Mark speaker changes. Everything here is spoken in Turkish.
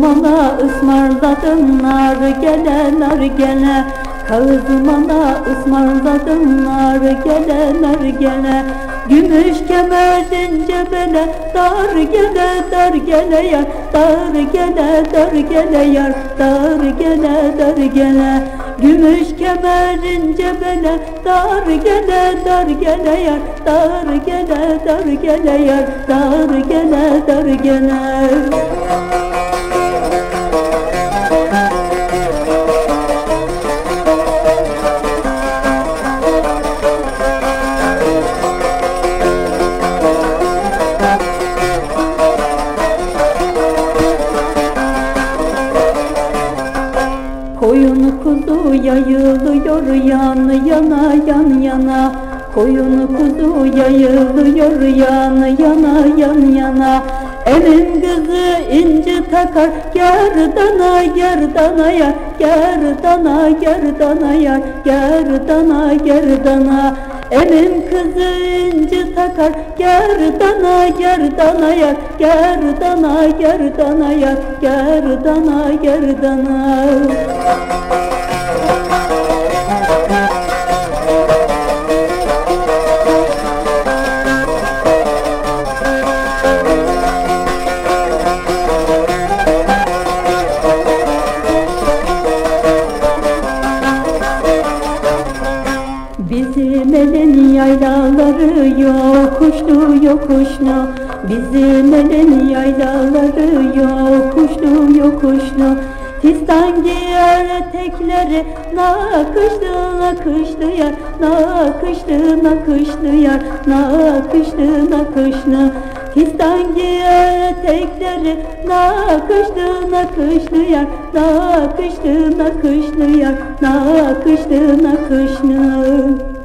Speaker 1: Kağızmana ısmarladım nargele nargele, kağızmana ısmarladım nargele nargele. Gümüş kemerin cebele, dar gele dar gele yar, dar gele dar gele yar, dar gele dar gele. Gümüş kemerin cebele, dar gele dar gele yar, dar gele dar gele yar, dar gele dar gele. Koyun kuzu yayılıyor yan yana yan yana, koyun kuzu yayılıyor yan yana yan yana. Elin kızı inci takar gerdana gerdana yar, gerdana gerdana yar, gerdana gerdana. Elin kızı inci takar gerdana gerdana yar, gerdana gerdana yar, gerdana gerdana. Bizim elin yaylaları yokuşlu yokuşlu, bizim elin yaylaları yokuşlu yokuşlu. Fistan giyer etekleri nakışlı nakışlı yar, nakışlı nakışlı yar, nakışlı nakışlı. Fistan giyer etekleri nakışlı nakışlı yar, nakışlı nakışlı yar, nakışlı nakışlı.